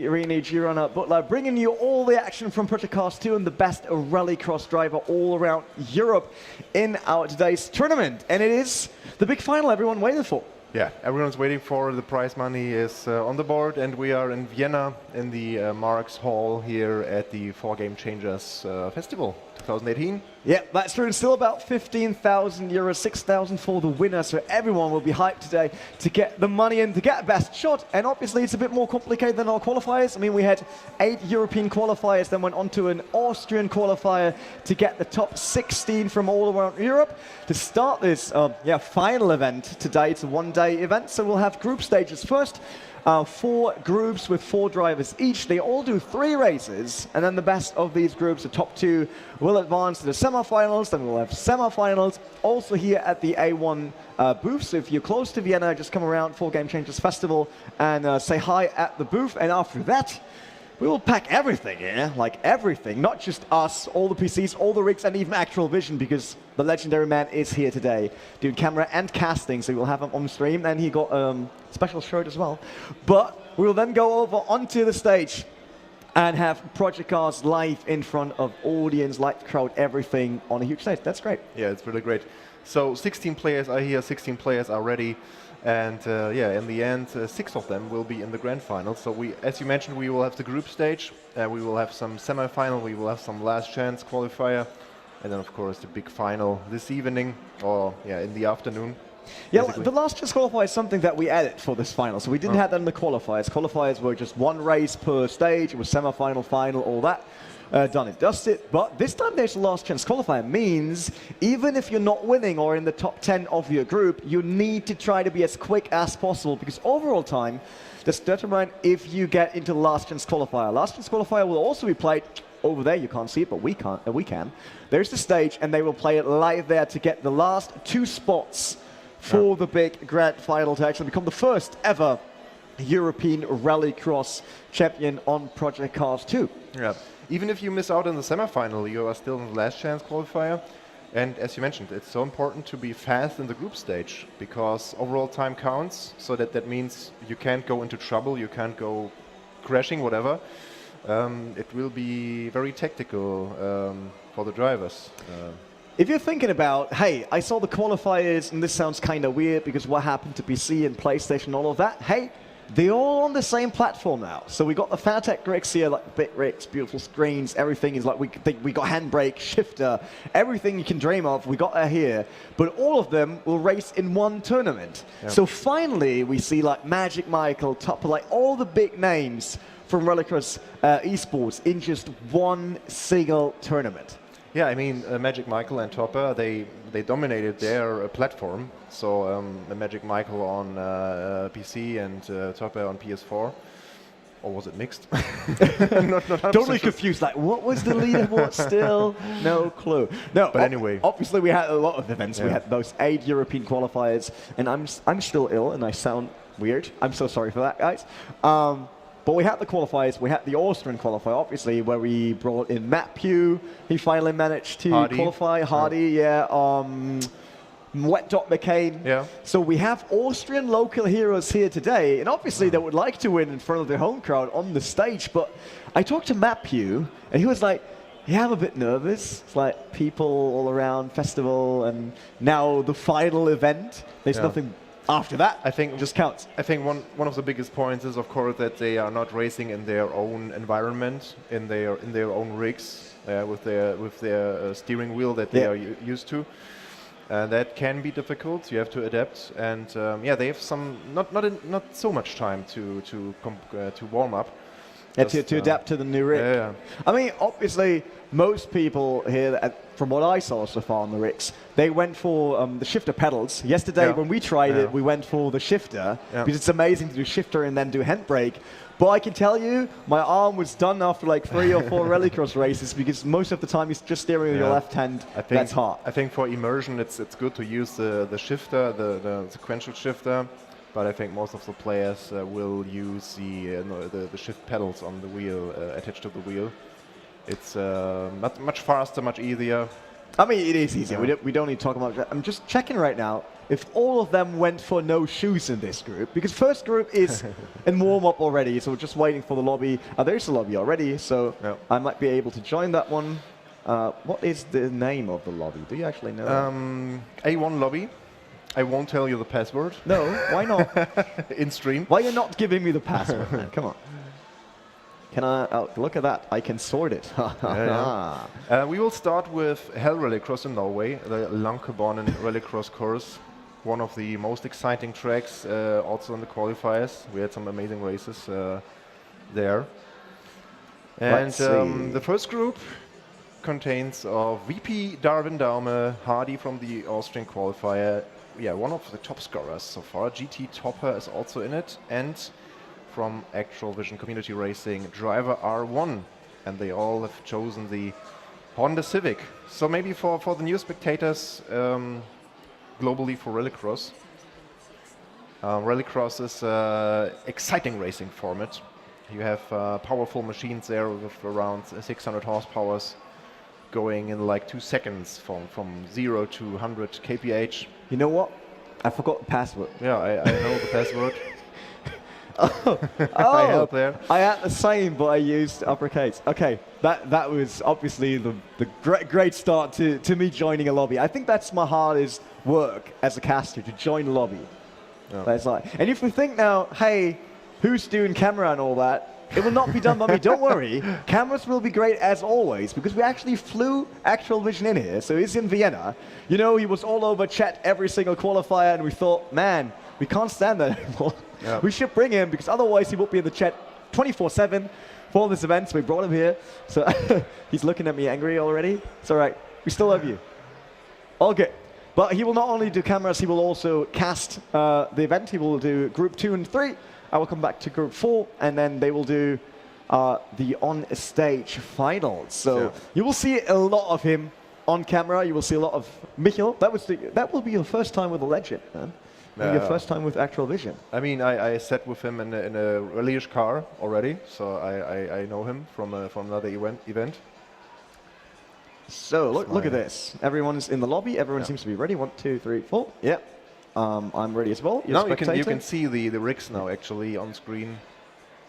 Irini, Girona, Butler, bringing you all the action from Project Cars 2 and the best rallycross driver all around Europe in our today's tournament. And it is the big final everyone waited for. Yeah, everyone's waiting for. The prize money is on the board, and we are in Vienna in the Marx Hall here at the 4 Game Changers Festival 2018. Yeah, that's true. And still about 15,000 euros, 6,000 for the winner. So everyone will be hyped today to get the money in, to get best shot. And obviously, it's a bit more complicated than our qualifiers. I mean, we had 8 European qualifiers, then went on to an Austrian qualifier to get the top 16 from all around Europe. To start this final event today, it's a one-day event. So we'll have group stages first. 4 groups with 4 drivers each. They all do 3 races, and then the best of these groups, the top 2, will advance to the semifinals. Then we'll have semifinals also here at the A1 booth. So if you're close to Vienna, just come around 4 Game Changers Festival and say hi at the booth. And after that, we will pack everything, yeah? Like everything, not just us, all the PCs, all the rigs, and even Actual Vision, because the legendary man is here today doing camera and casting, so we'll have him on stream, and he got a special shirt as well. But we'll then go over onto the stage and have Project Cars live in front of audience, live crowd, everything on a huge stage. That's great. Yeah, it's really great. So 16 players are here, 16 players are ready. And in the end, 6 of them will be in the grand final. So as you mentioned, we will have the group stage, we will have some semi-final, we will have some last chance qualifier, and then of course the big final this evening, or in the afternoon. Yeah, the last chance qualifier is something that we added for this final. So we didn't have that in the qualifiers. Qualifiers were just 1 race per stage. It was semi-final, final, all that. Done and dusted. But this time there's a last chance qualifier. Means even if you're not winning or in the top 10 of your group, you need to try to be as quick as possible, because overall time does determine if you get into the last chance qualifier. Last chance qualifier will also be played over there. You can't see it, but we can. There's the stage, and they will play it live there to get the last 2 spots for the big grand final to actually become the first ever European Rallycross champion on Project Cars 2. Yeah. Even if you miss out in the semifinal, you are still in the last chance qualifier. And as you mentioned, it's so important to be fast in the group stage, because overall time counts. So that means you can't go into trouble, you can't go crashing, whatever. It will be very tactical for the drivers. If you're thinking about, hey, I saw the qualifiers and this sounds kind of weird because what happened to PC and PlayStation, all of that, hey, they're all on the same platform now. So we got the Fanatec rigs here, like bit rigs, beautiful screens, everything is like, we got handbrake, shifter, everything you can dream of, we got here. But all of them will race in one tournament. Yep. So finally, we see like Magic Michael, Topper, like all the big names from Rallycross eSports in just one single tournament. Yeah, I mean, Magic Michael and Topper, they dominated their platform. So Magic Michael on PC and Topper on PS4. Or was it mixed? not totally confused. Like, what was the leaderboard still? No clue. No, but anyway. Obviously, we had a lot of events. Yeah. We had those 8 European qualifiers. And I'm still ill, and I sound weird. I'm so sorry for that, guys. But we had the qualifiers, we had the Austrian qualifier, obviously, where we brought in Matt Pugh. He finally managed to qualify. Hardy, Wet Dot McCain. Yeah. So we have Austrian local heroes here today, and obviously they would like to win in front of the home crowd on the stage. But I talked to Matt Pugh, and he was like, yeah, I'm a bit nervous. It's like people all around, festival, and now the final event. There's nothing after that. I think just counts. I think one of the biggest points is, of course, that they are not racing in their own environment, in their own rigs, with their steering wheel that they are used to. That can be difficult. You have to adapt, and they have some not so much time to warm up. Yeah, to adapt to the new rig. Yeah. I mean, obviously, most people here, from what I saw so far on the rigs, they went for the shifter pedals. Yesterday, when we tried it, we went for the shifter, because it's amazing to do shifter and then do handbrake. But I can tell you, my arm was done after like 3 or 4 rallycross races, because most of the time you're just steering with your left hand. That's hard. I think for immersion, it's good to use the shifter, the sequential shifter. But I think most of the players will use the shift pedals on the wheel, attached to the wheel. It's much faster, much easier. I mean, it is easier. We don't need to talk about that. I'm just checking right now. if all of them went for no shoes in this group, because first group is in warm-up already, so we're just waiting for the lobby. There's a lobby already, so I might be able to join that one. What is the name of the lobby? Do you actually know? A1 lobby. I won't tell you the password. No, why not? In stream. Why are you not giving me the password, man? Come on. Can I? Oh, look at that. I can sort it. We will start with Hell Rallycross in Norway, the Lankebanen Rallycross course. One of the most exciting tracks, also in the qualifiers. We had some amazing races there. And the first group contains VP Darwin Daume, Hardy from the Austrian qualifier. Yeah, one of the top scorers so far. GT Topper is also in it. And from Actual Vision Community Racing, driver R1. And they all have chosen the Honda Civic. So maybe for the new spectators, globally for Rallycross. Rallycross is an exciting racing format. You have powerful machines there with around 600 horsepower going in like 2 seconds from 0 to 100 kph. You know what? I forgot the password. Yeah, I know the password. I help there. I had the same, but I used uppercase. Okay, that was obviously the great start to me joining a lobby. I think that's my hardest work as a caster, to join a lobby. Yeah. That's like, and if you think now, hey, who's doing camera and all that? It will not be done by me. Don't worry. Cameras will be great as always, because we actually flew Actual Vision in here. So he's in Vienna. You know, he was all over chat every single qualifier, and we thought, man, we can't stand that anymore. Yeah. We should bring him, because otherwise he won't be in the chat 24/7 for this event. So we brought him here. So he's looking at me angry already. It's all right. We still love you. All good. But he will not only do cameras, he will also cast the event. He will do group 2 and 3. I will come back to group 4, and then they will do the on-stage finals. So you will see a lot of him on camera. You will see a lot of Michael. That will be your first time with a legend, man. Your first time with Actual Vision. I mean, I sat with him in a rally-ish car already, so I know him from another event. So look at this. Everyone's in the lobby. Everyone seems to be ready. 1, 2, 3, 4. Yeah. I'm ready as well. Now you can see the rigs now actually on screen.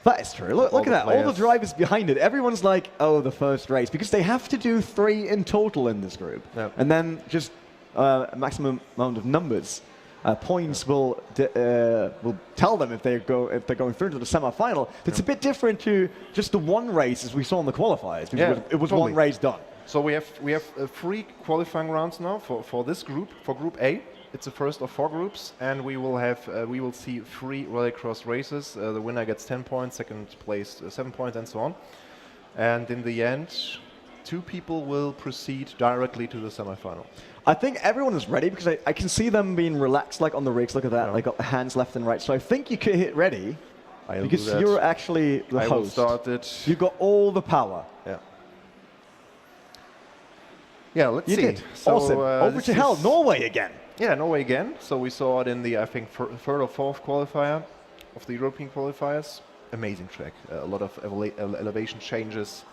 That is true. Look at that. All the drivers behind it. Everyone's like, oh, the first race. Because they have to do 3 in total in this group. Yep. And then just a maximum amount of numbers. Points will tell them if they're going through to the semi-final. It's a bit different to just the one race as we saw in the qualifiers. It was one race done. So we have 3 qualifying rounds now for this group, for Group A. It's the first of 4 groups, and we will see 3 rallycross races. The winner gets 10 points, second place 7 points, and so on. And in the end, 2 people will proceed directly to the semi-final. I think everyone is ready, because I can see them being relaxed, like on the rigs. Look at that. They got the hands left and right. So I think you could hit ready, because you're actually the host. I will start it. You got all the power. Yeah. Yeah, let's see. You did. So, awesome. Over to Hell, Norway again. Yeah, Norway again. So we saw it in the, I think, 3rd or 4th qualifier of the European qualifiers. Amazing track. A lot of elevation changes.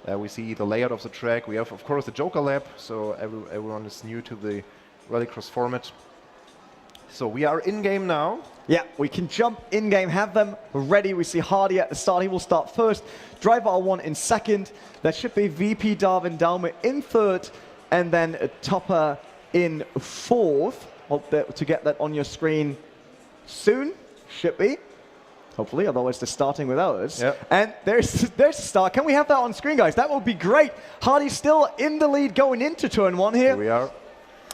We see the layout of the track. We have, of course, the Joker Lab. So everyone is new to the rallycross format. So we are in-game now. Yeah, we can jump in-game, have them ready. We see Hardy at the start. He will start first. Driver R1 in second. That should be VP Darwin Daume in third. And then Topper in 4th. Hope to get that on your screen soon. Should be. Hopefully, otherwise they're starting without us. Yep. And there's the start. Can we have that on screen, guys? That would be great. Hardy's still in the lead going into turn 1 here. Here we are.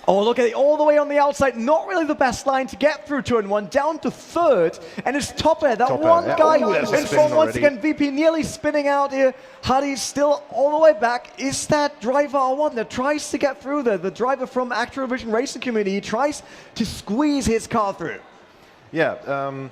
Oh, look at it, all the way on the outside. Not really the best line to get through turn 1. Down to 3rd. And it's Topper, that one guy in front once again. VP nearly spinning out here. Hardy's still all the way back. Is that driver R1 that tries to get through there? The driver from Actual Vision Racing Community. He tries to squeeze his car through. Yeah,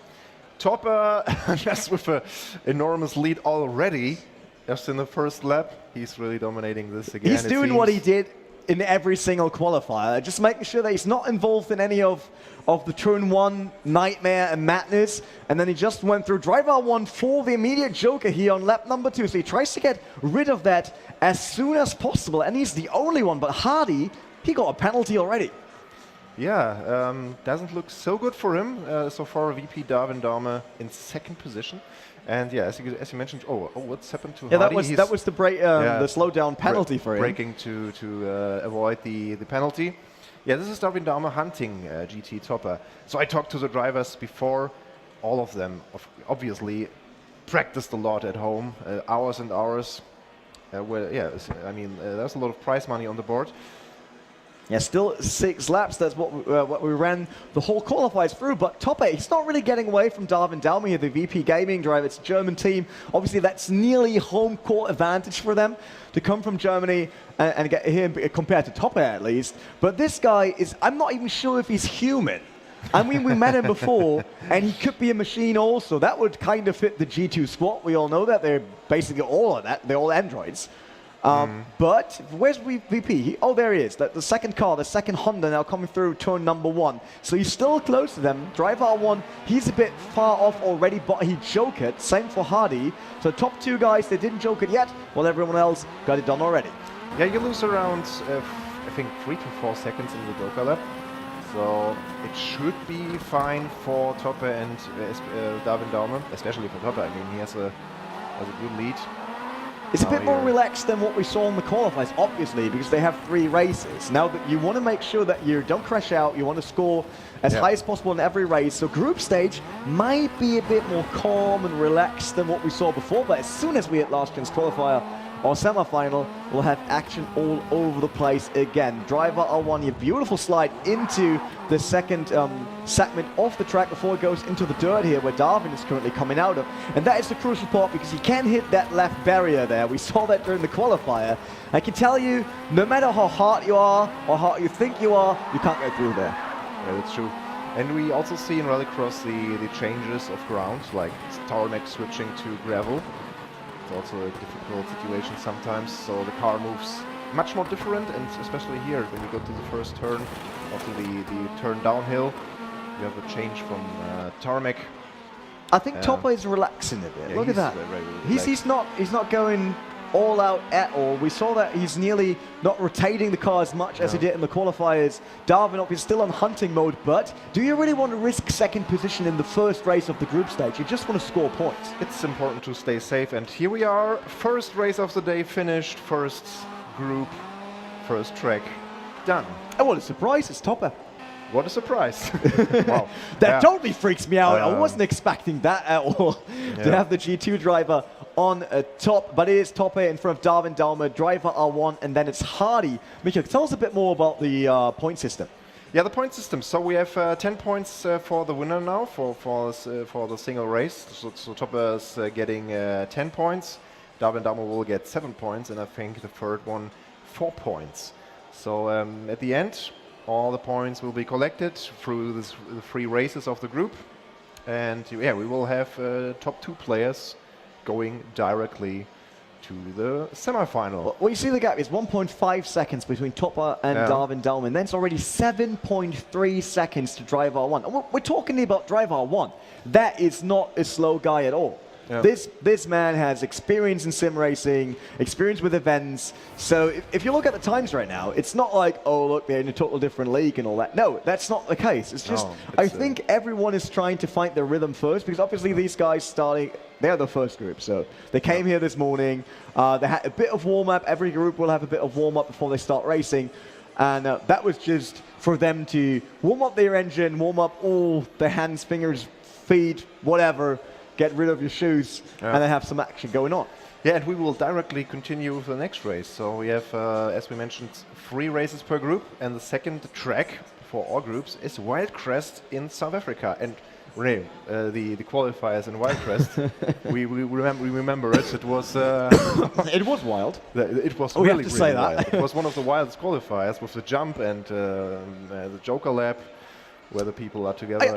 Topper just with an enormous lead already. Just in the first lap. He's really dominating this again. He's doing what he did in every single qualifier, just making sure that he's not involved in any of the turn 1 nightmare and madness. And then he just went through driver R1 for the immediate Joker here on lap number 2. So he tries to get rid of that as soon as possible. And he's the only one. But Hardy, he got a penalty already. Yeah, doesn't look so good for him. So far, VP Darwin Daume in second position. And yeah, as you mentioned, what's happened to Hardy? That was the break, the slowdown penalty for him. Breaking to avoid the penalty. Yeah, this is Darwin Daume hunting GT Topper. So I talked to the drivers before. All of them, obviously, practiced a lot at home, hours and hours. There's a lot of prize money on the board. Yeah, still 6 laps. That's what we ran the whole qualifiers through. But Topper, he's not really getting away from Darwin Daume here, the VP Gaming driver. It's a German team. Obviously, that's nearly home court advantage for them to come from Germany and get here compared to Topper at least. But this guy is, I'm not even sure if he's human. I mean, we met him before, and he could be a machine also. That would kind of fit the G2 squad. We all know that. They're basically all of that. They're all androids. But where's VP? There he is. The second car, the second Honda now coming through turn number 1. So he's still close to them. Driver R1, he's a bit far off already, but he joked it. Same for Hardy. So top 2 guys, they didn't joke it yet, while everyone else got it done already. Yeah, you lose around, I think, 3 to 4 seconds in the Joker lap. So it should be fine for Topper and Darwin Daume, especially for Topper. I mean, he has a good lead. It's a bit more relaxed than what we saw in the qualifiers, obviously, because they have 3 races. Now that you want to make sure that you don't crash out, you want to score as high as possible in every race. So group stage might be a bit more calm and relaxed than what we saw before, but as soon as we hit last chance qualifier or semi-final, we'll have action all over the place again. Driver R1, your beautiful slide into the second segment of the track before it goes into the dirt here, where Darwin is currently coming out of. And that is the crucial part, because you can't hit that left barrier there. We saw that during the qualifier. I can tell you, no matter how hard you are or how you think you are, you can't go through there. Yeah, that's true. And we also see in Rallycross the changes of ground, like tarmac switching to gravel. It's also a difficult situation sometimes, so the car moves much more different, and especially here, when you go to the first turn, after the turn downhill, you have a change from tarmac. I think Topper is relaxing a bit. Yeah, look at that. He's not going all out at all. We saw that he's nearly not rotating the car as much as he did in the qualifiers. Darwin is still on hunting mode, but do you really want to risk second position in the first race of the group stage? You just want to score points. It's important to stay safe, and here we are, first race of the day finished, first group, first track done. And what a surprise, it's Topper. What a surprise. Wow. That totally freaks me out. I wasn't expecting that at all, to have the G2 driver on top, but it is Topper in front of Darwin Daume, driver R1, and then it's Hardy. Michael, tell us a bit more about the point system. Yeah, the point system. So we have 10 points for the winner now for the single race. So Topper is getting 10 points. Darwin Daume will get 7 points, and I think the third one 4 points. So at the end, all the points will be collected through the 3 races of the group, and yeah, we will have top 2 players going directly to the semi-final. Well, you see the gap is 1.5 seconds between Topper and Darwin Daume, and then it's already 7.3 seconds to driver R1. And we're talking about driver R1. That is not a slow guy at all. Yeah. This man has experience in sim racing, experience with events. So if you look at the times right now, it's not like, oh, look, they're in a total different league and all that. No, that's not the case. It's just, I think everyone is trying to find their rhythm first, because obviously these guys they're the first group. So they came here this morning. They had a bit of warm-up. Every group will have a bit of warm-up before they start racing. And that was just for them to warm up their engine, warm up all their hands, fingers, feet, whatever, get rid of your shoes, and then have some action going on. Yeah, and we will directly continue with the next race. So we have, as we mentioned, 3 races per group, and the second track for all groups is Wildcrest in South Africa. And Rene, the qualifiers in Wildcrest, we remember it. It was it was wild. It was really, really wild. It was one of the wildest qualifiers with the jump and the Joker lap, where the people are together.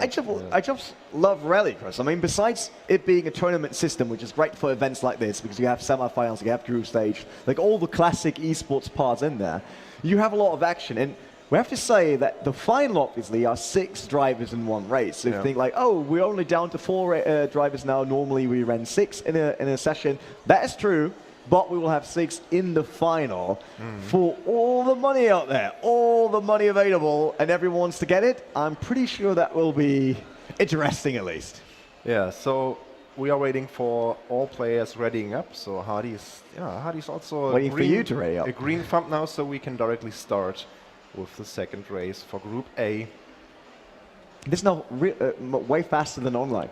I just love Rallycross. I mean, besides it being a tournament system, which is great for events like this, because you have semi-finals, you have group stage, like all the classic eSports parts in there, you have a lot of action. And we have to say that the final, obviously, are 6 drivers in one race. So you think like, oh, we're only down to 4 drivers now. Normally we ran 6 in a session. That is true. but we will have 6 in the final. For all the money out there, all the money available, and everyone wants to get it, I'm pretty sure that will be interesting at least. Yeah, so we are waiting for all players readying up. So Hardy's also Waiting for you to ready up. a green thumb now, so we can directly start with the second race for Group A. This is now way faster than online.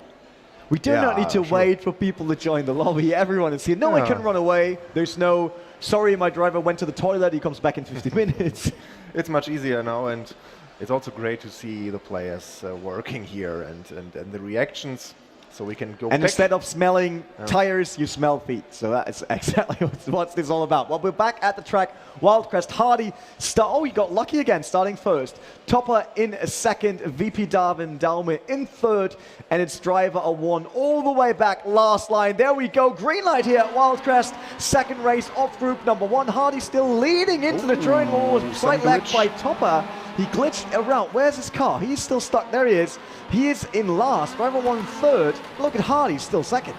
We do Yeah, not need to sure. wait for people to join the lobby. Everyone is here. No one can run away. There's no, sorry, my driver went to the toilet. He comes back in 50 minutes. It's much easier now, and it's also great to see the players working here and the reactions. So we can go And back. instead of smelling tires, you smell feet. So that is exactly what this is all about. Well, we're back at the track. Wildcrest, Hardy, he got lucky again, starting first. Topper in second, VP Darwin Daume in third, and its driver a 1 all the way back, last line. There we go, green light here at Wildcrest. Second race of group number 1. Hardy still leading into the turn wall, slight lag by Topper. He glitched around. Where's his car? He's still stuck. There he is. He is in last. Driver 1 third. Look at Hardy, still second.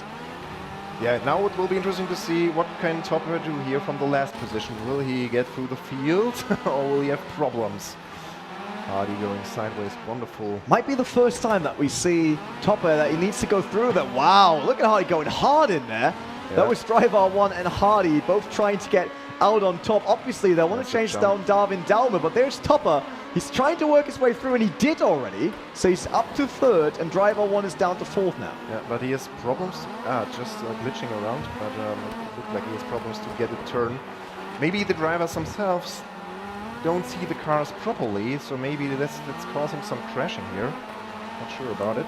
Yeah, now it will be interesting to see what can Topper do here from the last position. Will he get through the field or will he have problems? Hardy going sideways, wonderful. Might be the first time that we see Topper that he needs to go through that. Wow, look at Hardy going hard in there. Yeah. That was driver 1 and Hardy both trying to get out on top. Obviously, they want to change down Darwin Daume, but there's Topper. He's trying to work his way through, and he did already. So he's up to third, and driver 1 is down to fourth now. Yeah, but he has problems. Just glitching around, but it looks like he has problems to get a turn. Maybe the drivers themselves don't see the cars properly, so maybe that's causing some crashing here. Not sure about it.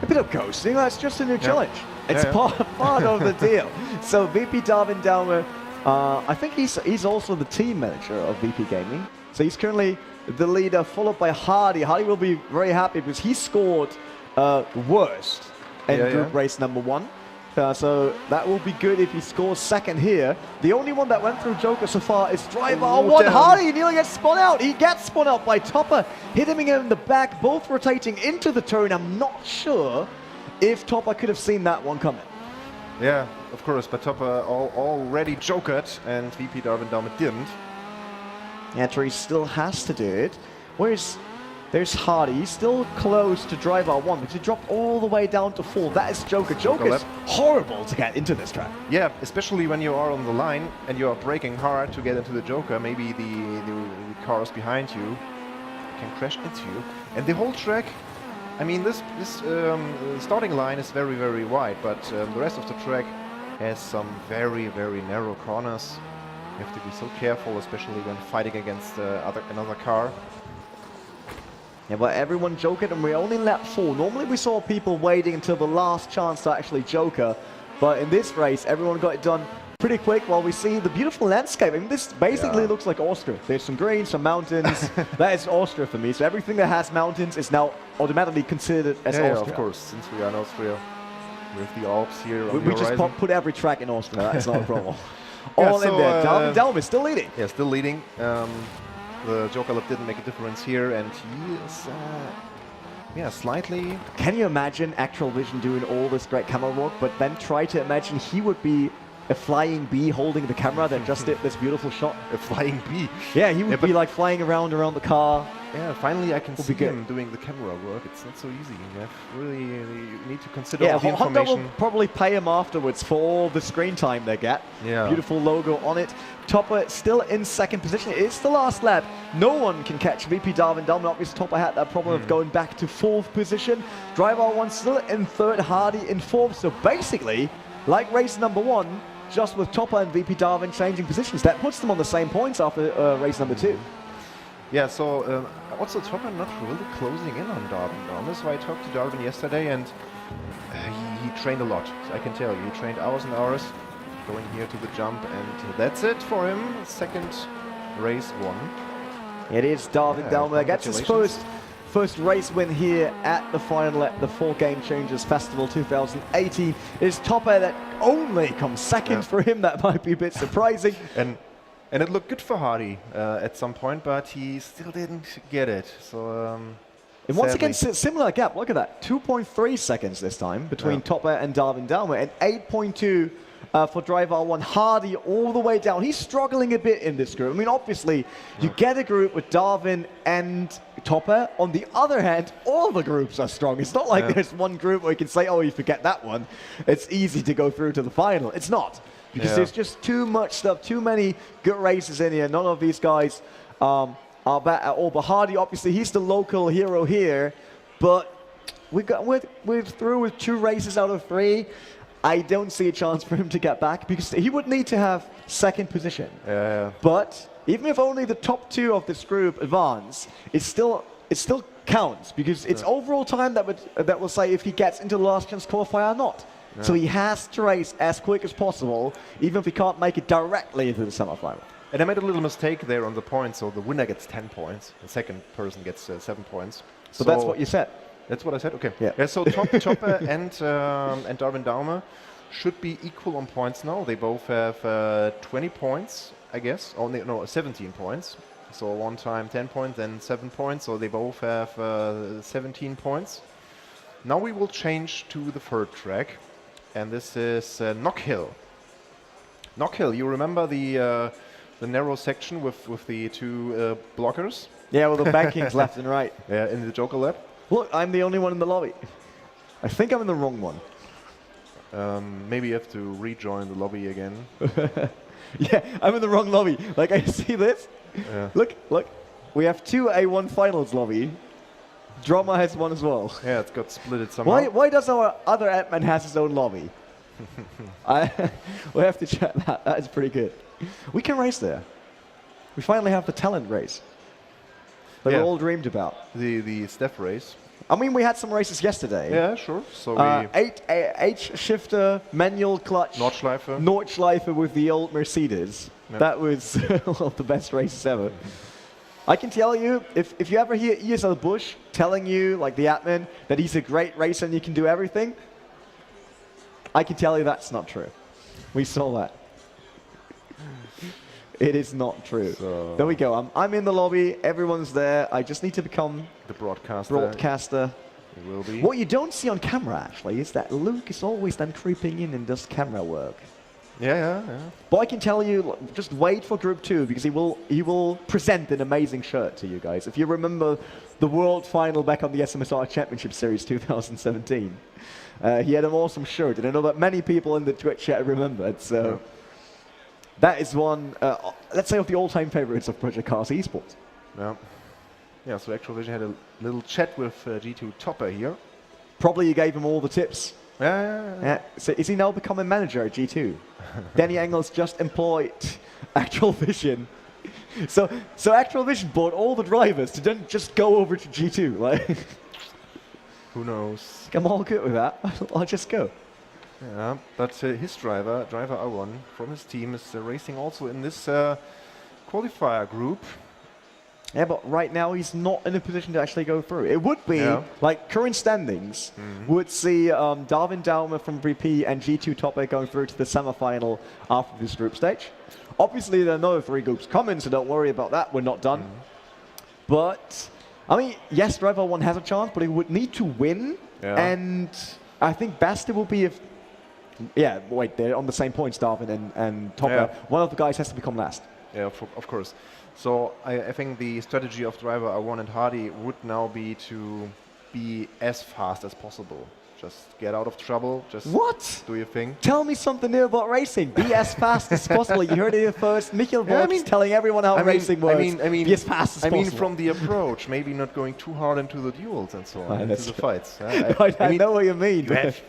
A bit of ghosting, that's just a new challenge. It's Yeah. part of the deal. So VP Darwin Daume, I think he's also the team manager of VP Gaming. So he's currently the leader, followed by Hardy. Hardy will be very happy because he scored worst in group race number 1. So that will be good if he scores second here. The only one that went through Joker so far is driver 1. Hardy nearly gets spun out. He gets spun out by Topper, hitting him in the back, both rotating into the turn. I'm not sure if Topper could have seen that one coming. Yeah, of course, but Topper already jokered, and VP Darwin Daume didn't. Yeah, Tree still has to do it. There's Hardy. He's still close to driver 1, but he dropped all the way down to 4. That is Joker. Joker's horrible to get into this track. Yeah, especially when you are on the line and you are braking hard to get into the Joker. Maybe the cars behind you can crash into you. And the whole track, I mean, this starting line is very, very wide, but the rest of the track has some very, very narrow corners. You have to be so careful, especially when fighting against another car. Yeah, but everyone joked, and we're only in lap 4. Normally we saw people waiting until the last chance to actually joker, but in this race, everyone got it done pretty quick while we see the beautiful landscape. I mean, this basically looks like Austria. There's some green, some mountains. That is Austria for me. So everything that has mountains is now automatically considered as Austria. Yeah, of course, since we are in Austria, with the Alps here on the We just horizon. put every track in Austria. That's not a problem. All in there. Darwin Daume is still leading. Yeah, still leading. The Joker lap didn't make a difference here, and he is, slightly. Can you imagine Actual Vision doing all this great camera work, but then try to imagine he would be a flying bee holding the camera that just did this beautiful shot? A flying bee. Yeah, he would be like flying around the car. Yeah, finally I can see good. him doing the camera work. It's not so easy. You need to consider Yeah, all the Honda will information. probably pay him afterwards for all the screen time they get. Yeah. Beautiful logo on it. Topper still in second position. It's the last lap. No one can catch VP Darwin Daume. Obviously, Topper had that problem of going back to 4th position. Driver 1 still in 3rd, Hardy in 4th. So basically, like race number 1, just with Topper and VP Darwin changing positions, that puts them on the same points after race number 2. Yeah, so also Topper not really closing in on Darwin Daume. So I talked to Darwin yesterday, and he trained a lot. So I can tell you, he trained hours and hours going here to the jump, and that's it for him. Second race won. It is Darwin Daume that gets his first race win here at the final at the 4 Game Changers Festival 2018. It is Topper that only comes second for him. That might be a bit surprising. And it looked good for Hardy at some point, but he still didn't get it. So and once again, similar gap. Look at that, 2.3 seconds this time between Topper and Darwin Daume, and 8.2 for driver R1. Hardy all the way down. He's struggling a bit in this group. I mean, obviously, you get a group with Darwin and Topper. On the other hand, all the groups are strong. It's not like there's one group where you can say, oh, you forget that one. It's easy to go through to the final. It's not. Because there's just too much stuff, too many good races in here. None of these guys are bad at all. But Hardy, obviously, he's the local hero here. But we're through with 2 races out of 3. I don't see a chance for him to get back because he would need to have 2nd position. But even if only the top 2 of this group advance, it still counts because it's overall time that will say if he gets into the last chance qualifier or not. So he has to race as quick as possible, even if he can't make it directly into the semifinal. And I made a little mistake there on the points. So the winner gets 10 points. The second person gets 7 points. So that's what you said. That's what I said? Okay. Yeah. So Topper and Darwin Daumer should be equal on points now. They both have 20 points, I guess. Oh, no, 17 points. So one time 10 points, then 7 points. So they both have 17 points. Now we will change to the 3rd track. And this is Knockhill. Knockhill, you remember the narrow section with the 2 blockers? Yeah, well, the bankings left and right. Yeah, in the Joker lap. Look, I'm the only one in the lobby. I think I'm in the wrong one. Maybe you have to rejoin the lobby again. Yeah, I'm in the wrong lobby. Like, I see this. Yeah. Look. We have 2 A1 finals lobby. Drama has one as well. Yeah, it's got splitted somehow. Why does our other admin has his own lobby? We'll have to check that. That is pretty good. We can race there. We finally have the talent race that we all dreamed about. The Steph race. I mean, we had some races yesterday. Yeah, sure. So H-shifter, manual clutch. Nordschleife with the old Mercedes. Yep. That was one of the best races ever. I can tell you, if you ever hear ESL Bush telling you, like the admin, that he's a great racer and you can do everything, I can tell you that's not true. We saw that. It is not true. So there we go. I'm in the lobby. Everyone's there. I just need to become the broadcaster. It will be. What you don't see on camera, actually, is that Luke is always then creeping in and does camera work. Yeah. But I can tell you, just wait for Group 2 because he will present an amazing shirt to you guys. If you remember the World Final back on the SMSR Championship Series 2017, he had an awesome shirt, and I know that many people in the Twitch chat remembered. So that is one, let's say, of the all-time favorites of Project Cars eSports. Yeah. So Activision had a little chat with G2 Topper here. Probably you gave him all the tips. Yeah. So is he now becoming manager at G2? Danny Engels just employed Actual Vision. So Actual Vision bought all the drivers to then just go over to G2. Like, who knows? I'm all good with that. I'll just go. Yeah, but his driver R1 from his team, is racing also in this qualifier group. Yeah, but right now he's not in a position to actually go through. It would be, like, current standings would see Darwin Daumer from VP and G2 Topper going through to the semifinal after this group stage. Obviously, there are no 3 groups coming, so don't worry about that. We're not done. But, I mean, yes, driver 1 has a chance, but he would need to win. And I think best it will be if, wait, they're on the same points, Darwin and Topper. One of the guys has to become last. Yeah, of course. So I think the strategy of driver R1 and Hardy would now be to be as fast as possible. Just get out of trouble. Just do your thing. Tell me something new about racing. Be as fast as possible. You heard it here first. Michael Vogt telling everyone how racing works. Be as fast as possible. I mean, from the approach, maybe not going too hard into the duels and so on, into the fights. I know what you mean.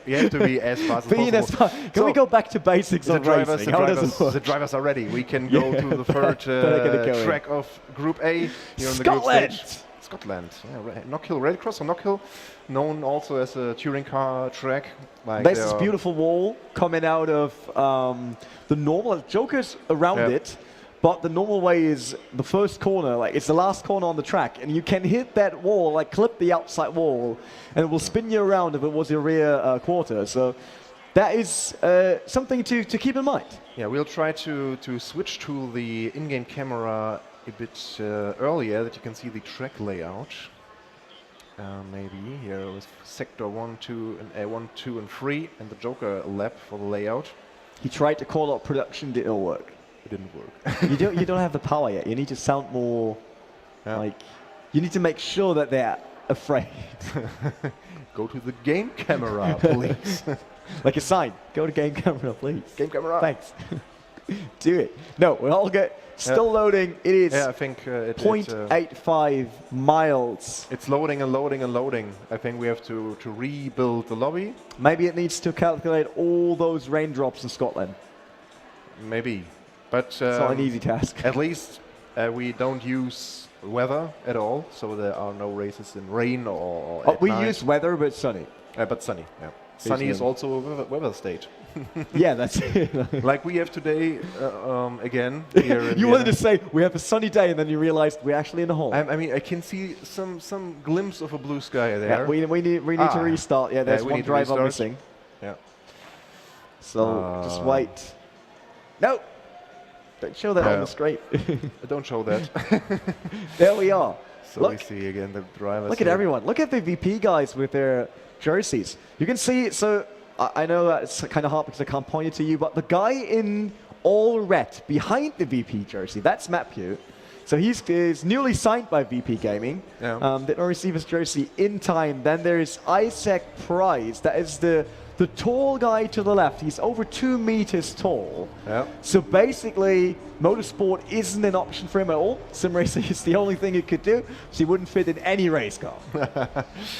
You have to be as fast as possible. Can we go back to basics of racing? The drivers are ready. We can go to the 3rd track of Group A here on the group stage. Scotland. Yeah, Knockhill Rallycross, or Knockhill, known also as a touring car track. Like there's this beautiful wall coming out of the normal Joker's around it, but the normal way is the first corner, like it's the last corner on the track, and you can hit that wall, like clip the outside wall, and it will spin you around if it was your rear quarter. So that is something to keep in mind. Yeah, we'll try to switch to the in-game camera a bit earlier, that you can see the track layout. Maybe here with sector 1, 2, and 1, 2, and 3, and the Joker lap for the layout. He tried to call up production, didn't work. It didn't work. You don't have the power yet. You need to sound more like, you need to make sure that they're afraid. Go to the game camera, please. Like a sign. Go to game camera, please. Game camera. Thanks. Do it. No, we're all good. Still loading. It is I think 0.85 miles. It's loading and loading and loading. I think we have to rebuild the lobby. Maybe it needs to calculate all those raindrops in Scotland. Maybe. But it's not an easy task. At least we don't use weather at all, so there are no races in rain or at We night. use weather, but sunny. But sunny, yeah. Sunny is also a weather state. Yeah, that's it. Like we have today again. Here in You Vienna. wanted to say we have a sunny day, and then you realized we're actually in a hole. I mean, I can see some glimpse of a blue sky there. Yeah, we need to restart. Yeah, there's we one need to driver restart. missing. Yeah. So just wait. No, don't show that on the screen. Don't show that. There we are. So Look. we see again the drivers. Look at everyone. Look at the VP guys with their jerseys. You can see, so I know that it's kind of hard because I can't point it to you, but the guy in all red behind the VP jersey, that's Matthew. So he's newly signed by VP Gaming. Yeah. Did not receive his jersey in time. Then there's Isaac Price. That is the tall guy to the left. He's over 2 meters tall. Yeah. So basically, motorsport isn't an option for him at all. Sim racing is the only thing he could do. So he wouldn't fit in any race car.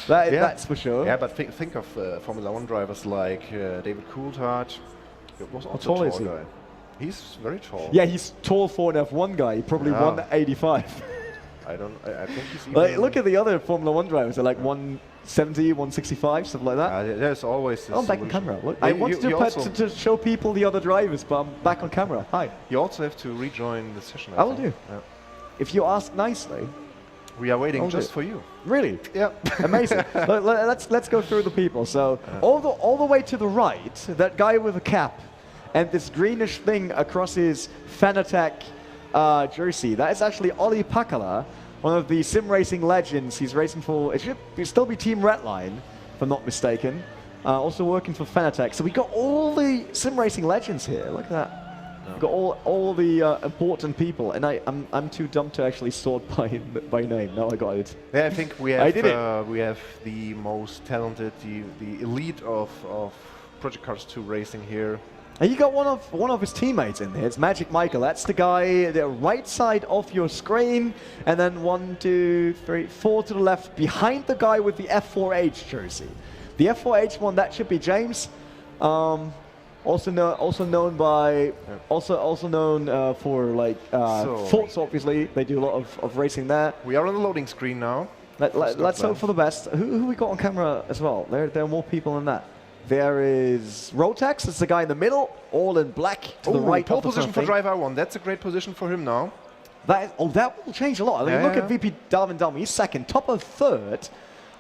That's for sure. Yeah, but think of Formula 1 drivers like David Coulthard. It was also tall a is tall he? guy. He's very tall. Yeah, he's tall for an F1 guy. He probably 185. I think he's even... Like, look at the other Formula 1 drivers. They're like 170, 165, something like that. There's always this I'm back on solution. camera. Look, Yeah, I wanted to show people the other drivers, but I'm back on camera. Hi. You also have to rejoin the session. I will think. do. Yeah. If you ask nicely. We are waiting I'll just do. for you. Really? Yeah. Amazing. Let's go through the people. So all the way to the right, that guy with a cap and this greenish thing across his Fanatec jersey, that is actually Olli Pakala, one of the sim racing legends. He's racing for, it should still be Team Redline, if I'm not mistaken. Also working for Fanatec. So we got all the sim racing legends here. Look at that. We've got all the important people, and I'm too dumb to actually sort by name. Now I got it. Yeah, I think we have I did it. We have the most talented, the elite of Project Cars 2 racing here. And you got one of his teammates in there. It's Magic Michael. That's the guy, the right side of your screen, and then 1, 2, 3, 4 to the left, behind the guy with the F4H jersey. The F4H one, that should be James. Also known for like Forza, obviously. They do a lot of racing there. We are on the loading screen now. Let's hope for the best. Who we got on camera as well? There are more people than that. There is Rotax, it's the guy in the middle, all in black to the right. Pole position for driver 1. That's a great position for him now. That will change a lot. I mean, look at VP Darwin Dummy, he's second, Topper third,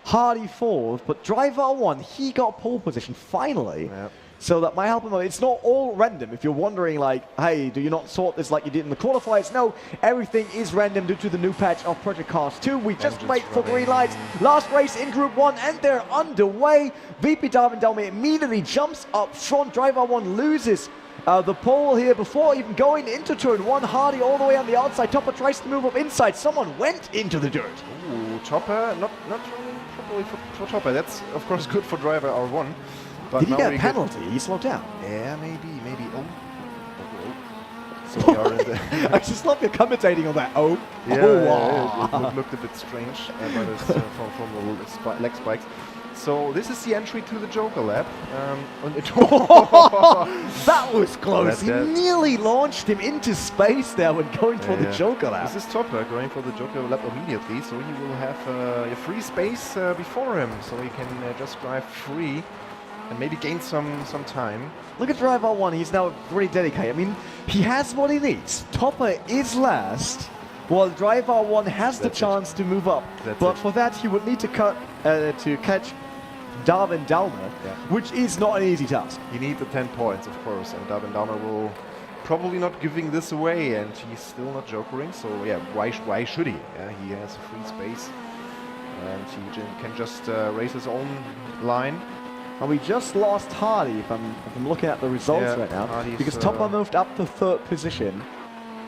Hardy fourth, but driver 1, he got pole position finally. Yeah. So that might help him. It's not all random. If you're wondering, like, hey, do you not sort this like you did in the qualifiers? No, everything is random due to the new patch of Project Cars 2. We just wait for green lights. Last race in Group 1, and they're underway. VP Darwin Delme immediately jumps up front. Driver 1 loses the pole here before even going into turn 1. Hardy all the way on the outside. Topper tries to move up inside. Someone went into the dirt. Ooh, Topper, not really properly for Topper. That's, of course, good for driver R1. But did he get a penalty? He slowed down. Yeah, maybe. Oh. So we are in the I just love you commentating on that. Yeah, it looked a bit strange, but it's from the leg spikes. So this is the entry to the Joker lab. That was close. He nearly launched him into space there when going for the Joker lab. This is Topper going for the Joker lab immediately, so he will have a free space before him, so he can just drive free. And maybe gain some time. Look at driver 1, he's now very dedicated. I mean, he has what he needs. Topper is last, while driver 1 has the chance to move up. But for that, he would need to catch Darwin Dalmer, which is not an easy task. You need the 10 points, of course, and Darwin Dalmer will probably not giving this away, and he's still not jokering, so yeah, why should he? Yeah, he has free space, and he can just race his own line. And we just lost Hardy, if I'm looking at the results right now, Hardy's, because Topper moved up to 3rd position,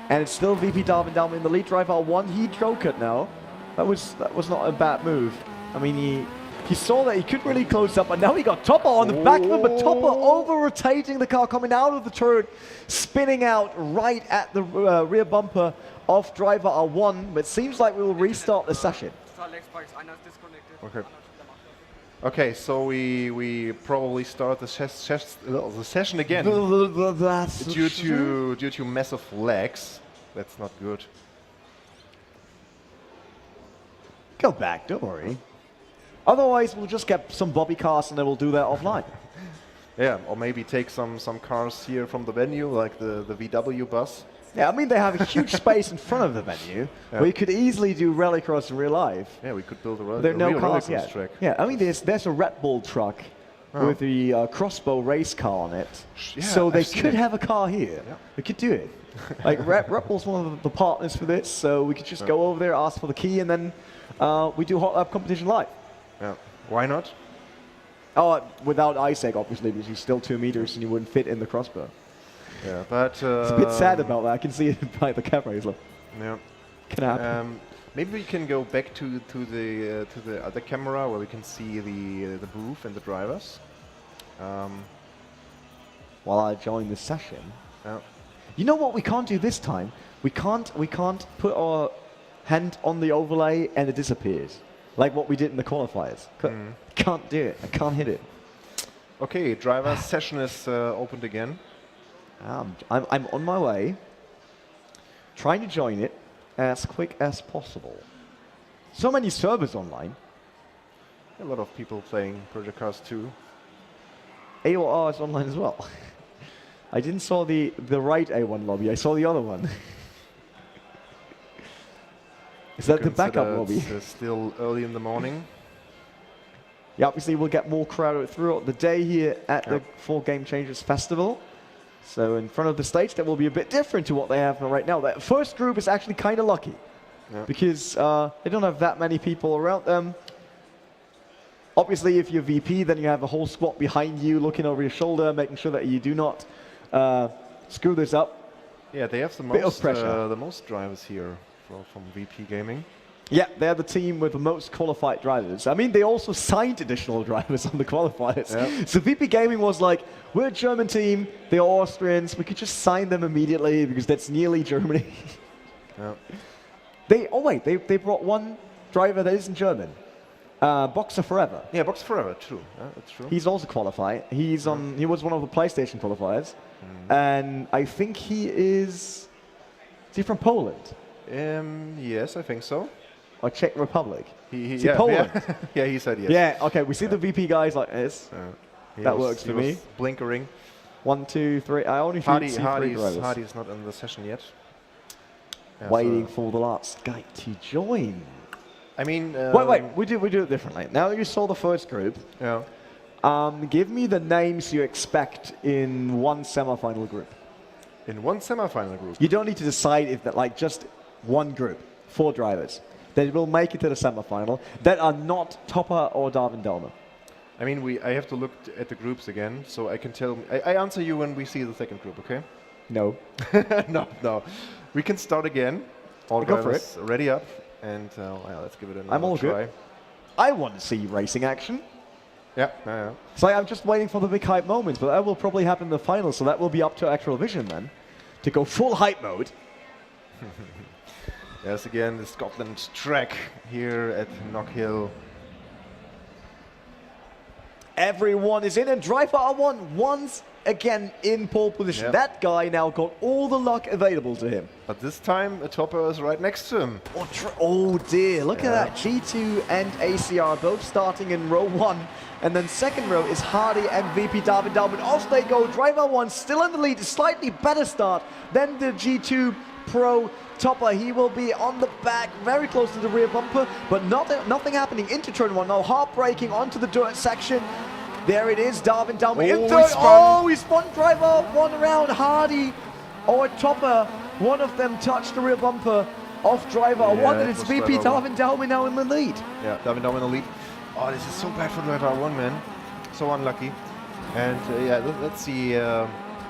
and it's still VP Darwin down in the lead. Driver 1, he broke it now. That was not a bad move. I mean, he saw that he could really close up, but now he got Topper on the back of him, but Topper over-rotating the car, coming out of the turret, spinning out right at the rear bumper of driver R1, but it seems like we will restart the session. Okay. Okay, so we probably start the session again due to massive lags. That's not good. Go back, don't worry. Otherwise, we'll just get some Bobby cars and then we'll do that offline. Yeah, or maybe take some cars here from the venue, like the VW bus. Yeah, I mean, they have a huge space in front of the venue where you could easily do rallycross in real life. Yeah, we could build a there are no real cars rallycross yet. track. Yeah, I mean, there's a Red Bull truck with the crossbow race car on it. Yeah, so they I've seen could it. have a car here. Yeah. They could do it. Like, Red Bull's one of the partners for this, so we could just go over there, ask for the key, and then we do hot lap competition live. Yeah, why not? Oh, without ISEG, obviously, because he's still 2 meters and you wouldn't fit in the crossbow. Yeah, but it's a bit sad about that. I can see it by the camera. He's like, yeah, can happen. Maybe we can go back to the other camera where we can see the booth and the drivers. While I join the session. Yeah. You know what we can't do this time? We can't put our hand on the overlay and it disappears, like what we did in the qualifiers. Can't do it. I can't hit it. Okay, driver session is opened again. I'm on my way, trying to join it as quick as possible. So many servers online. A lot of people playing Project Cars 2. AOR is online as well. I didn't saw the right A1 lobby. I saw the other one. Is that the backup lobby? It's still early in the morning. Yeah, obviously we'll get more crowd throughout the day here at the 4 Game Changers Festival. So in front of the stage, that will be a bit different to what they have right now. That first group is actually kind of lucky because they don't have that many people around them. Obviously, if you're VP, then you have a whole squad behind you looking over your shoulder, making sure that you do not screw this up. Yeah, they have the most drivers here from VP Gaming. Yeah, they're the team with the most qualified drivers. I mean, they also signed additional drivers on the qualifiers. Yep. So VP Gaming was like, we're a German team, they're Austrians, we could just sign them immediately because that's nearly Germany. Yep. They brought one driver that isn't German. Boxer Forever. Yeah, Boxer Forever, true. Yeah, that's true. He's also qualified. He's on. He was one of the PlayStation qualifiers. And I think is he from Poland? Yes, I think so. Or Czech Republic? Poland. Yeah, he said yes. Yeah, okay, we see the VP guys like this. That works for me. Blinkering. 1, 2, 3. I only see 3 drivers. Hardy's not in the session yet. Yeah, waiting for the last guy to join. I mean... wait, we do it differently. Now you saw the first group. Yeah. Give me the names you expect in one semifinal group. In one semifinal group? You don't need to decide if that, like, just one group, 4 drivers. That will make it to the semifinal that are not Topper or Darwin Delmer. I mean, I have to look at the groups again, so I can tell... I answer you when we see the second group, okay? No. No. We can start again. All go for it. Ready up, and let's give it another try. I'm all good. I want to see racing action. Yeah. So I'm just waiting for the big hype moments, but that will probably happen in the final, so that will be up to Actual Vision then, to go full hype mode. Yes, again, the Scotland track here at Knockhill. Everyone is in, and driver R1 once again in pole position. Yep. That guy now got all the luck available to him. But this time, a Topper is right next to him. Oh dear, look at that. G2 and ACR both starting in row 1. And then second row is Hardy and VP Darwin Delmer. Off they go. Driver 1 still in the lead. A slightly better start than the G2 Pro Topper. He will be on the back, very close to the rear bumper, but nothing happening into turn 1. Now heartbreaking onto the dirt section. There it is, Darwin Delmer in third. He spun driver 1 around. Hardy or Topper, one of them touched the rear bumper off driver 1, and it's VP Darwin Delmer now in the lead. Yeah, Darwin Delmer in the lead. Oh, this is so bad for driver 1, man. so unlucky. And yeah, that's the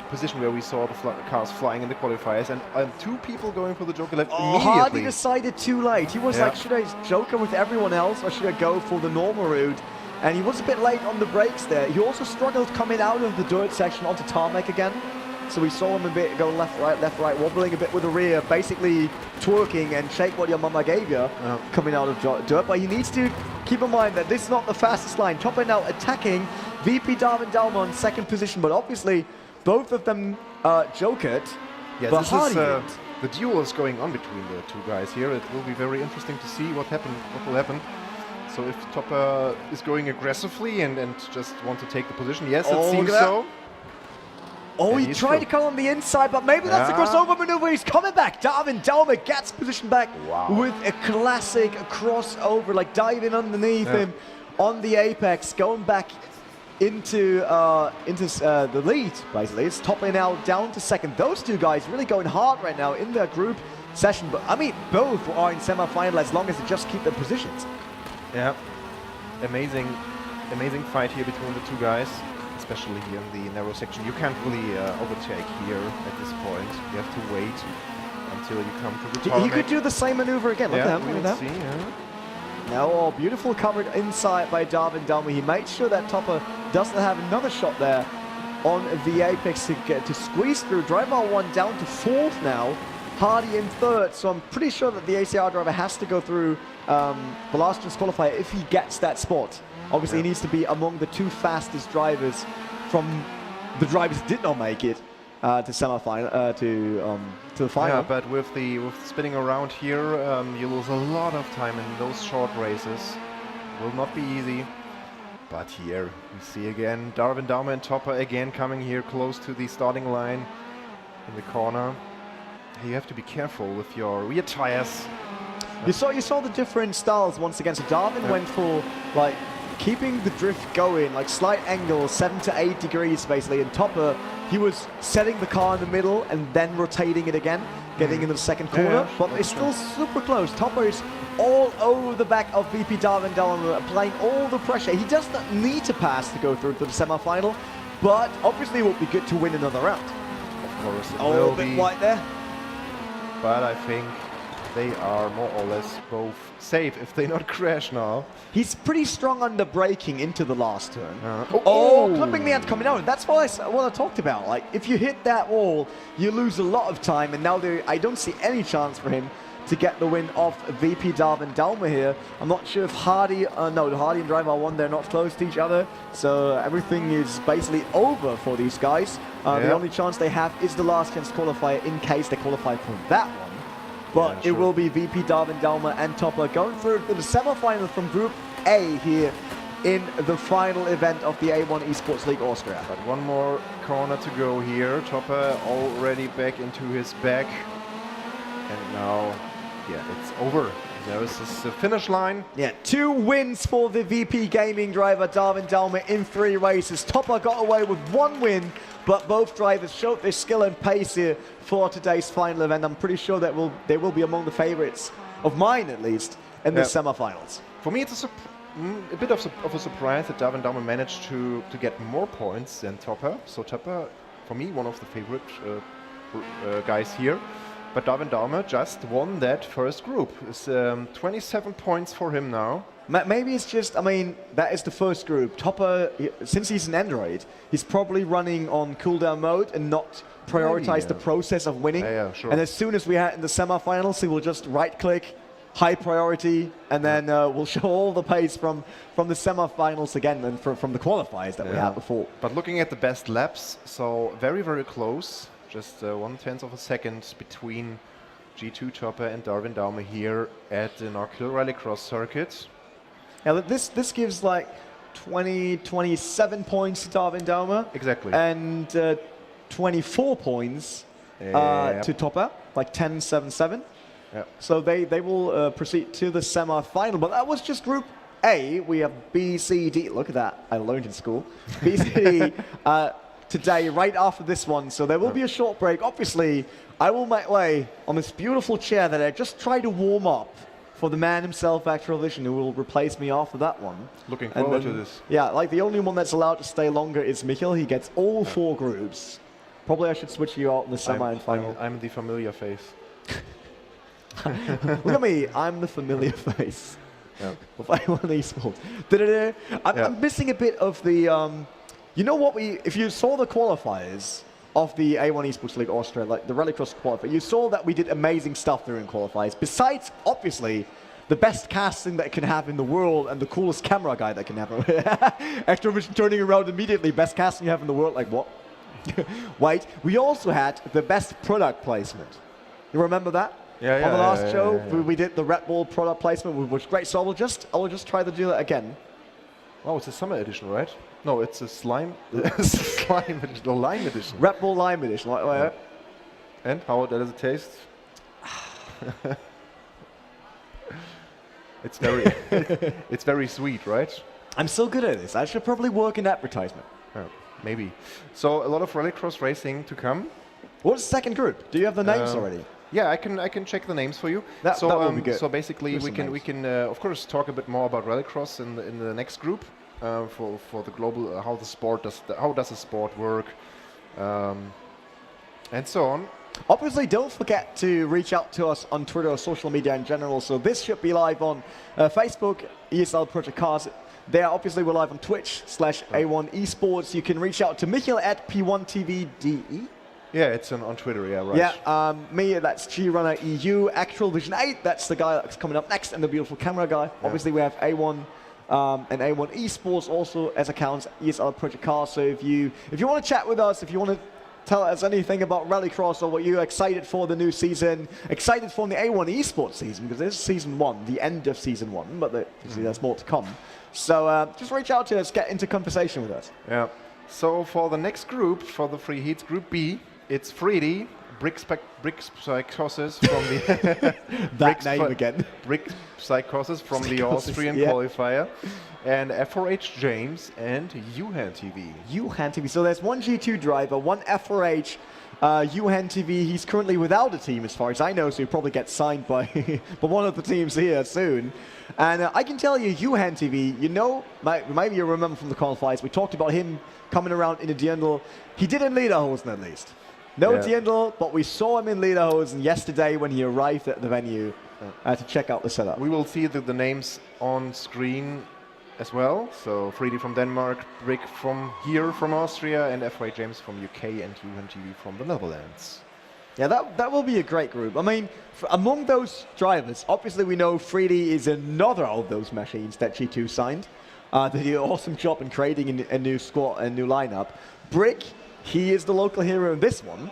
position where we saw the cars flying in the qualifiers, and 2 people going for the Joker left immediately. Hardy decided too late. He was like, should I Joker with everyone else, or should I go for the normal route? And he was a bit late on the brakes there. He also struggled coming out of the dirt section onto tarmac again. So we saw him a bit go left, right, wobbling a bit with the rear, basically twerking and shake what your mama gave you coming out of dirt. But he needs to keep in mind that this is not the fastest line. Chopper now attacking VP Darwin Dalma in second position, but obviously both of them jokered. Yeah, but this Hardy is the duel is going on between the 2 guys here. It will be very interesting to see what will happen. So if Topper is going aggressively and just want to take the position, yes, it seems so. Oh, he tried to come on the inside, but maybe that's the crossover maneuver. He's coming back. Darwin Dalma gets position back with a classic crossover, like diving underneath him on the apex, going back into the lead, basically. It's Topper now down to second. Those 2 guys really going hard right now in their group session. But I mean, both are in semi-final as long as they just keep their positions. Yeah, amazing fight here between the 2 guys. Especially here in the narrow section. You can't really overtake here at this point. You have to wait until you come to the tarmac. He could do the same maneuver again. Look at him. Look at that. Now, beautiful covered inside by Darwin Dalma. He made sure that Topper doesn't have another shot there on the apex to squeeze through. Driver 1 down to 4th now. Hardy in 3rd. So I'm pretty sure that the ACR driver has to go through the last chance qualifier if he gets that spot. Obviously, he needs to be among the 2 fastest drivers from the drivers who did not make it to semi-final, to the final. Yeah, but with the spinning around here, you lose a lot of time in those short races. Will not be easy. But here we see again Darwin Dalma and Topper again coming here close to the starting line in the corner. You have to be careful with your rear tires. You saw the different styles once again. So Darwin went for like keeping the drift going, like slight angles, 7 to 8 degrees basically, and Topper, he was setting the car in the middle and then rotating it again, getting into the second corner, but it's still super close. Topper is all over the back of VP Darwin Dalma, applying all the pressure. He does not need to pass to go through to the semi-final, but obviously it would be good to win another round. Of course, it will will be. A bit be. white there. But I think they are more or less both safe if they not crash now. He's pretty strong under braking into the last turn. Clipping the end coming out. That's what I talked about. Like, if you hit that wall, you lose a lot of time, and now I don't see any chance for him to get the win off VP Darwin Dalma here. I'm not sure if Hardy and Driver 1, they're not close to each other, so everything is basically over for these guys. The only chance they have is the last chance qualifier in case they qualify for that one. But it will be VP Darwin Dalma and Topper going through to the semi-final from Group A here in the final event of the A1 Esports League Austria. But one more corner to go here. Topper already back into his back. And now, it's over. There is this finish line. Yeah, 2 wins for the VP Gaming driver Darwin Dalma in 3 races. Topper got away with 1 win, but both drivers showed their skill and pace here for today's final event. I'm pretty sure that they will be among the favorites, of mine at least, in the semifinals. For me, it's a bit of a surprise that Darwin Dalma managed to get more points than Topper. So Topper, for me, one of the favorite guys here. But Darwin Dalma just won that first group. It's 27 points for him now. Maybe it's just, I mean, that is the first group. Topper, since he's an Android, he's probably running on cooldown mode and not prioritize the process of winning. Sure. And as soon as we are in the semifinals, he will just right-click, high priority, and then we'll show all the pace from the semifinals again and from the qualifiers that we had before. But looking at the best laps, so very, very close. Just 1/10 of a second between G2 Topper and Darwin Dalma here at the Narkill Rallycross circuit. Now this gives like 27 points to Darwin Dalma. Exactly. And 24 points to Topper, like 10-7-7. Yep. So they will proceed to the semi-final. But that was just Group A. We have B, C, D. Look at that. I learned in school. B, C, D. Today, right after this one, so there will be a short break. Obviously, I will make way on this beautiful chair that I just tried to warm up for the man himself, Actual Vision, who will replace me after that one. Looking forward to this. Yeah, like the only one that's allowed to stay longer is Michael. He gets all 4 groups. Probably I should switch you out in the semi and final. I'm the familiar face. Look at me, I'm the familiar face. Yeah. Of A1 eSports. I'm missing a bit of the, you know what if you saw the qualifiers of the A1 Esports League Austria, like the Rallycross qualifier, you saw that we did amazing stuff during qualifiers. Besides, obviously, the best casting that it can have in the world and the coolest camera guy that can have. Extra Vision turning around immediately, best casting you have in the world, like what? Wait, we also had the best product placement. You remember that? Yeah, On the last show, yeah. we did the Red Bull product placement, which was great. So I will just try to do that again. Oh, it's a summer edition, right? No, it's a slime, slime edition, the lime edition. Red Bull Lime edition. Yeah. And how does it taste? It's very, it's very sweet, right? I'm so good at this. I should probably work in advertisement. Yeah, maybe. So a lot of rallycross racing to come. What's the second group? Do you have the names already? Yeah, I can check the names for you. That will be good. So basically, we can of course talk a bit more about rallycross in the next group for the global how does the sport work, and so on. Obviously, don't forget to reach out to us on Twitter or social media in general. So this should be live on Facebook, ESL Project Cars. There, obviously, we're live on Twitch/A1 Esports. You can reach out to Michael at P1TVDE. Yeah, it's on Twitter, yeah, right. Yeah, me, that's GRunner EU. Actual Vision 8, that's the guy that's coming up next, and the beautiful camera guy. Yeah. Obviously, we have A1 and A1 Esports also as accounts, ESL Project Cars. So if you want to chat with us, if you want to tell us anything about Rallycross or what you're excited for the new season, excited for the A1 Esports season, because this is season 1, the end of season 1, but there's more to come. So just reach out to us, get into conversation with us. Yeah. So for the next group, for the free heats, Group B, it's 3D, Brick Psychosis from the that name again. Brick Psychosis from the Austrian qualifier, and F4H James and Yuhan TV. Yuhan TV. So there's one G2 driver, one F4H Yuhan TV. He's currently without a team, as far as I know, so he'll probably get signed by by one of the teams here soon. And I can tell you, Yuhan TV, you know, maybe you remember from the qualifiers, we talked about him coming around in a Diendl. He did in Lederhosen at least. No Diendl, but we saw him in Lederhosen yesterday when he arrived at the venue to check out the setup. We will see the names on screen as well. So 3D from Denmark, Brick from here from Austria, and F4H James from UK, and Yuhan TV from the Netherlands. Yeah, that will be a great group. I mean, among those drivers, obviously we know 3D is another of those machines that G2 signed. They did an awesome job in creating a new squad, a new lineup. Brick, he is the local hero in this one,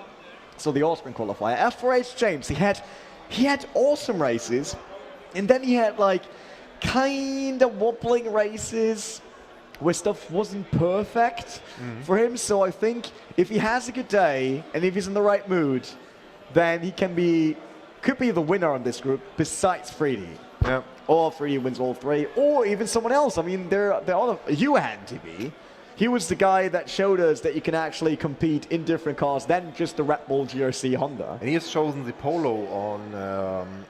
so the Austrian qualifier. F4H James, he had awesome races, and then he had like kind of wobbling races where stuff wasn't perfect for him. So I think if he has a good day and if he's in the right mood, then he could be the winner on this group besides 3D. Yeah. Or 3D wins all 3, or even someone else. I mean, there are other Yuhan TV. He was the guy that showed us that you can actually compete in different cars than just the Red Bull GRC Honda. And he has chosen the Polo on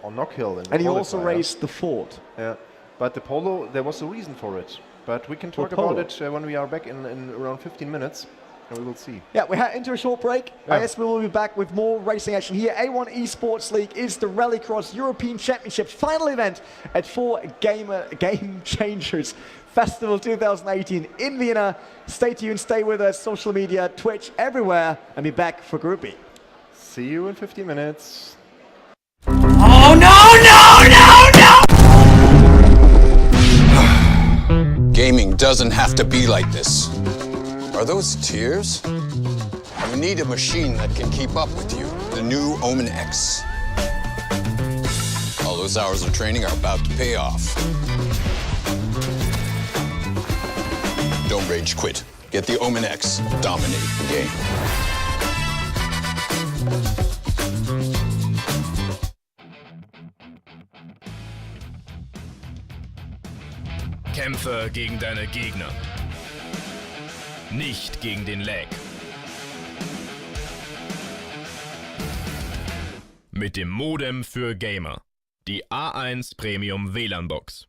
Knockhill. And he also raced the Ford. Yeah, but the Polo, there was a reason for it. But we can talk about it when we are back in around 15 minutes. And we will see. Yeah, we head into a short break. Yeah. I guess we will be back with more racing action here. A1 Esports League is the Rallycross European Championships final event at 4 Game Changers Festival 2018 in Vienna. Stay tuned, stay with us, social media, Twitch, everywhere, and be back for Group B. See you in 15 minutes. Oh, no! Gaming doesn't have to be like this. Are those tears? You need a machine that can keep up with you. The new Omen X. All those hours of training are about to pay off. Don't rage quit. Get the Omen X. Dominate the game. Kämpfe gegen deine Gegner. Nicht gegen den Lag. Mit dem Modem für Gamer. Die A1 Premium WLAN Box.